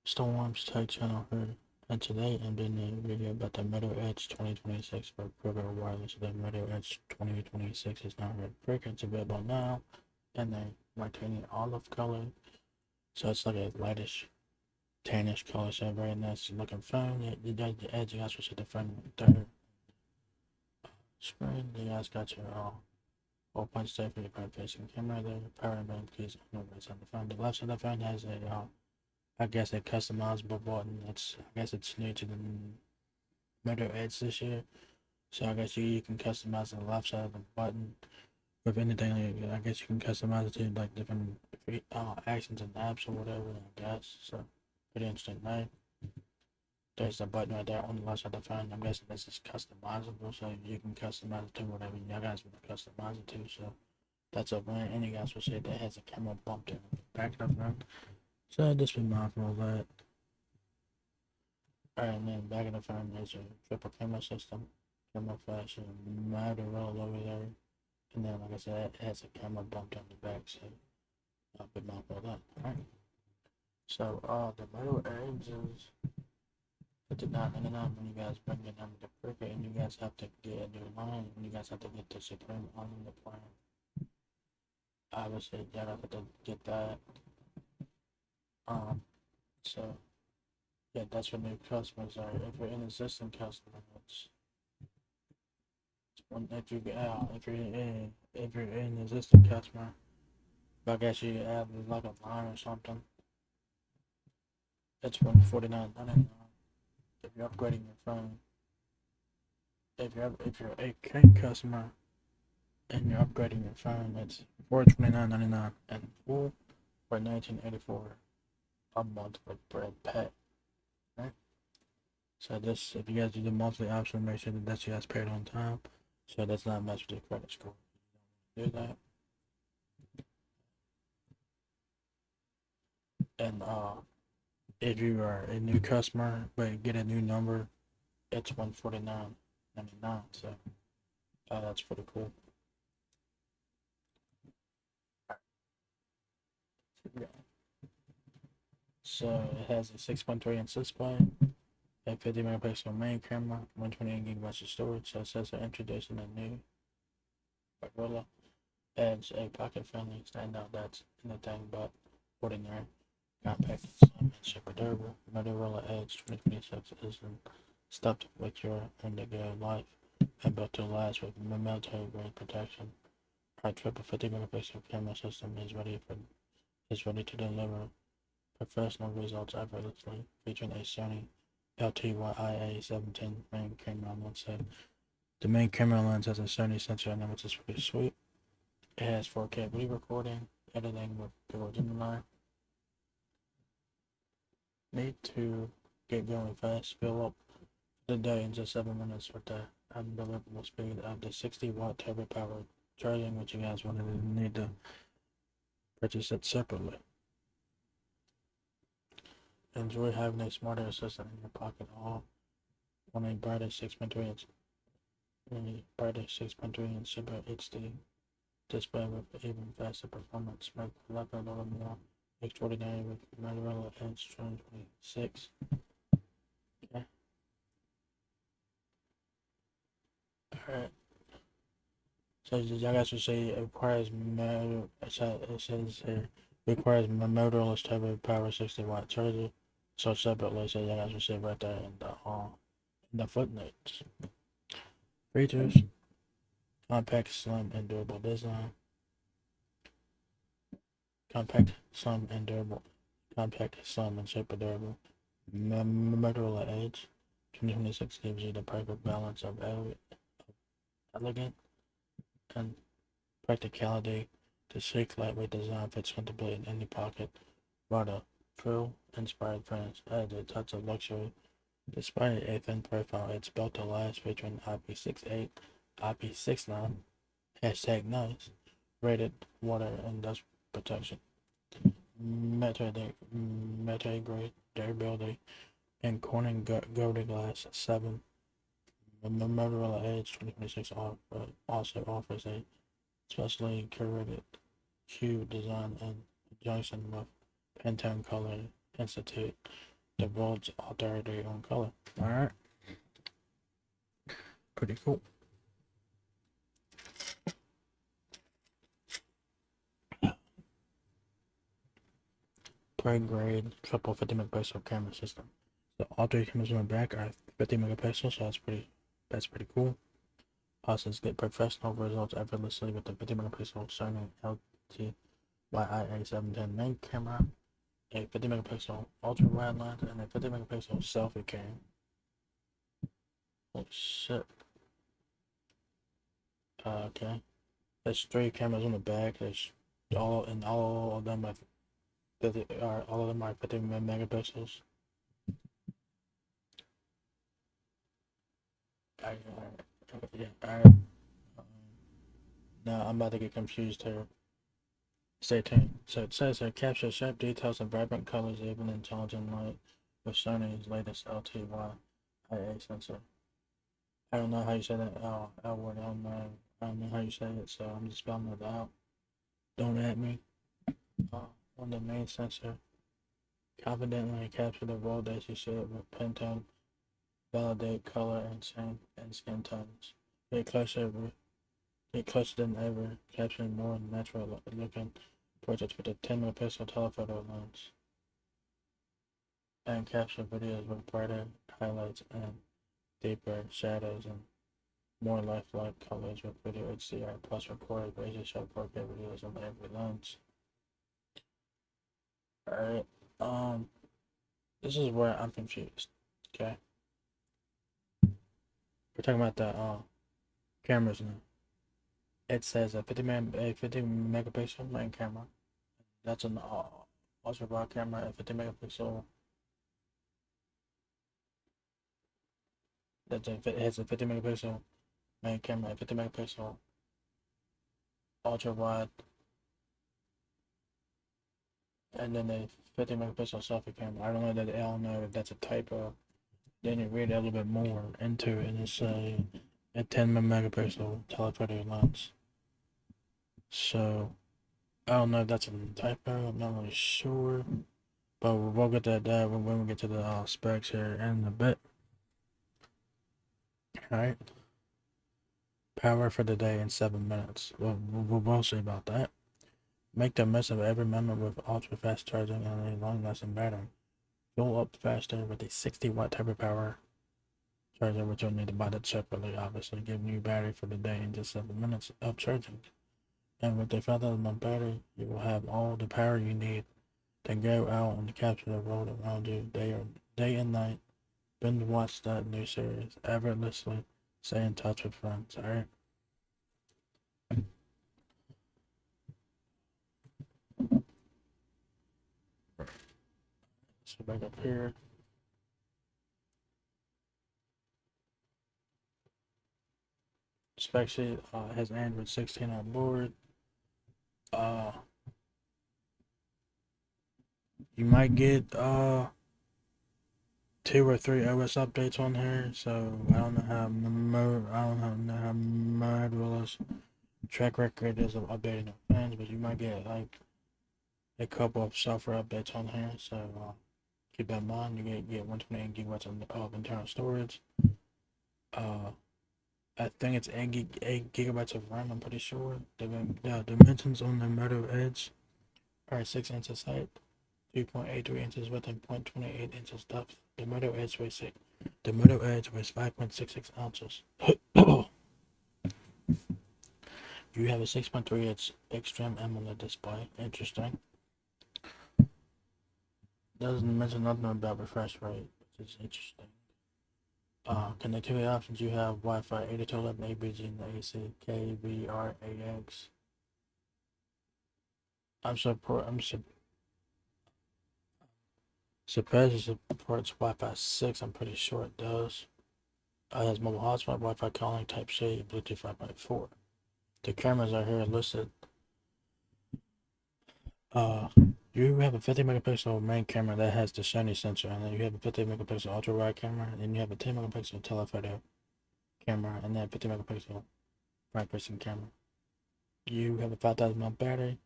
Storms Tech channel here, and today I'm doing a video about the Motorola Edge 2026 for Prepaid Wireless. The Motorola Edge 2026 is now here. It's available now in a Martini Olive color, so it's like a lightish tannish color. So very nice looking phone. You got the Edge. You guys will see the front third screen. You guys got your 4-point stay for your front facing camera there. Power bank keys on the right side of the phone. The left side of the phone has a I guess a customizable button. I guess it's new to the Moto Edge this year. So I guess you can customize the left side of the button with anything. I guess you can customize it to like different actions and apps or whatever. I guess so. Pretty interesting, right? There's a button right there on the left side of the phone. I'm guessing this is customizable, so you can customize it to whatever you guys want to customize it to. So that's a win. And you guys will see that it has a camera bumped in the back of the front. So just be mindful of that. Alright, and then back in the front is a triple camera system, camera flash, and Motorola over there. And then, like I said, it has a camera bumped on the back, so I'll be mindful of that. Alright. So, the Motorola Edge is $59.99 when you guys bring it down to the Prepaid, and you guys have to get a new line, and you guys have to get the Supreme on the plan. Obviously, you gotta have to get that. So yeah, that's what new customers are. If you're an existing customer, if you're an existing customer, I guess you add like a line or something. It's $149.99. If you're upgrading your phone, if you're a current customer and you're upgrading your phone, it's $429.99 and full for $19.84 a month with Prepaid. Right? So this, if you guys do the monthly option, make sure that you guys paid on time. So that's not much with your credit score. Do that. And if you are a new customer but get a new number, it's $149.99. So that's pretty cool. So it has a 6.3-inch display, a 50 megapixel main camera, 128 gigabytes of storage. So it says they're introducing a new Motorola Edge, a pocket-friendly standout that's anything but ordinary, compact, and super durable. Motorola Edge 2026 is stuffed with your on-the-go life and built to last with military-grade protection. Our triple 50 megapixel camera system is ready to deliver professional results effortlessly, featuring a Sony LYTIA 710 main camera lens set. The main camera lens has a Sony sensor on it, which is pretty sweet. It has 4K video recording, editing with Google Gemini. Need to get going fast, fill up the day in just 7 minutes with the unbelievable speed of the 60-watt turbo powered charging, which you guys need to purchase it separately. Enjoy having a smarter assistant in your pocket, all on a brighter 6.3-inch Super HD display with even faster performance. Make life a little more extraordinary with Motorola Edge 2026. Okay. Alright. So y'all guys will see it requires requires Motorola's turbo power 60-watt charger. So separately, so y'all guys will see right there in the footnotes. Features: compact, slim, and durable design. Compact, slim, and durable. Compact, slim, and super durable. Motorola Edge 2026 gives you the perfect balance of elegant and practicality. The sleek, lightweight design fits comfortably in any pocket, while the Pearl-inspired finish adds a touch of luxury. Despite a thin profile, it's built to last, featuring IP68, IP69, #nice, rated water and dust protection, Meta-grade durability, and Corning Golden Glass 7. The Motorola Edge 2026 also offers a specially curated hue design in conjunction with Pantone Color Institute the world's authority on color. Alright. Pretty cool. Grade triple 50 megapixel camera system. So all three cameras on the back are 50 megapixels, so that's pretty cool. Also, get professional results effortlessly with the 50 megapixel Sony LYTIA 710 main camera, a 50 megapixel ultra wide lens, and a 50 megapixel selfie cam. Oh shit. Okay. There's three cameras on the back. There's all of them are 50 megapixels. Alright. Now I'm about to get confused here. Stay tuned. So it says here, capture sharp details and vibrant colors even in challenging light with Sony's latest LTYIA sensor. I don't know how you say that L word. I don't know how you say it, so I'm just spelling it out. Don't at me. On the main sensor, confidently capture the raw data you see it with Pantone. Validate color and skin tones. Get closer than ever, capturing more natural looking portraits with a 10 megapixel telephoto lens. And capture videos with brighter highlights and deeper shadows and more lifelike colors with video HDR plus recorded razor sharp 4K videos on every lens. Alright, this is where I'm confused. Okay. We're talking about the cameras now. It says a 50 megapixel main camera. That's an ultra wide camera, a 50 megapixel. It has a 50 megapixel main camera, a 50 megapixel ultra wide, and then a 50 megapixel selfie camera. I don't know if that's a typo. Then you read a little bit more into it, and it's a 10 megapixel telephoto lens. So I don't know if that's a typo. I'm not really sure, but we'll get to that when we get to the specs here in a bit. Alright. Power for the day in 7 minutes. We'll see about that. Make the most of every moment with ultra fast charging and a long lasting battery. Fill up faster with a 60-watt type of power charger, which you'll need to buy that separately, obviously, giving you battery for the day in just 7 minutes of charging. And with a 5,000 mAh battery, you will have all the power you need to go out and capture the world around you day and night. Binge watch that new series effortlessly. Stay in touch with friends. Alright. So back up here. Spec sheet has Android 16 on board. You might get 2 or 3 OS updates on here, so I don't know how Motorola's track record is of updating their plans, but you might get like a couple of software updates on here, so keep that in mind. You get 128 gigabytes of internal storage. I think it's 8 gigabytes of RAM. I'm pretty sure. The dimensions on the Motorola Edge are 6 inches height, 3.83 inches width, and 0.28 inches depth. The Motorola Edge weighs 5.66 ounces. You have a 6.3-inch extreme AMOLED display. Interesting. Doesn't mention nothing about refresh rate, which is interesting. Connectivity options, you have Wi-Fi 802.11 ABG and AC KVRAX. Surprised it supports Wi-Fi 6. I'm pretty sure it does. It has mobile hotspot, Wi-Fi calling, Type C, and Bluetooth 5.4. The cameras are here listed. You have a 50 megapixel main camera that has the Sony sensor, and then you have a 50 megapixel ultra wide camera, and then you have a 10 megapixel telephoto camera, and then a 50 megapixel front facing camera. You have a 5,000 mAh battery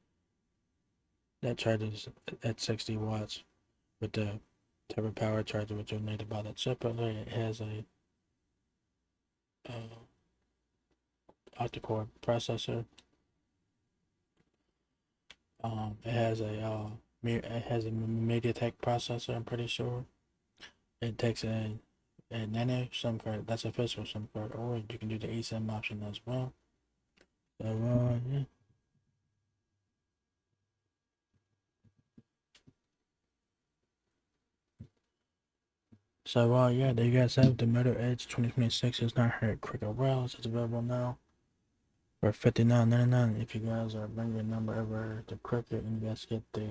that charges at 60 watts with the type of power charger, which you'll need to buy that separately. It has a octa-core processor. It has a MediaTek processor. I'm pretty sure it takes a nano SIM card. That's a physical SIM card, or you can do the eSIM option as well. So yeah. So yeah, there you guys have the Motorola Edge 2026. Is not here at Cricket Wireless. It's available now for $59.99. If you guys are bringing your number over to Cricket and you guys get the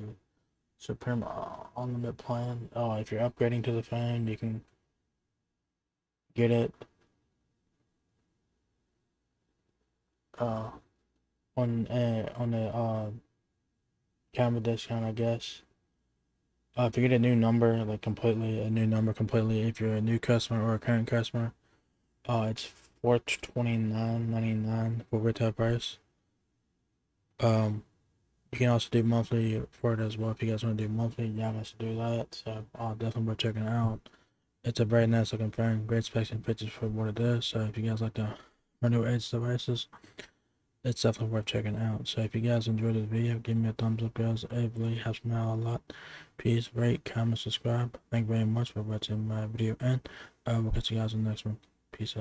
Supreme Unlimited plan, if you're upgrading to the phone, you can get it on the camera discount, I guess. If you get a new number, like completely, if you're a new customer or a current customer, it's $429.99 for retail price. You can also do monthly for it as well. If you guys want to do monthly, y'all guys do that. So I'll definitely be checking it out. It's a very nice looking phone, great specs and features for what it is. So if you guys like the Motorola Edge devices, it's definitely worth checking out. So if you guys enjoyed this video, give me a thumbs up, guys. It really helps me out a lot. Please rate, comment, subscribe. Thank you very much for watching my video, and we'll catch you guys in the next one. Peace out.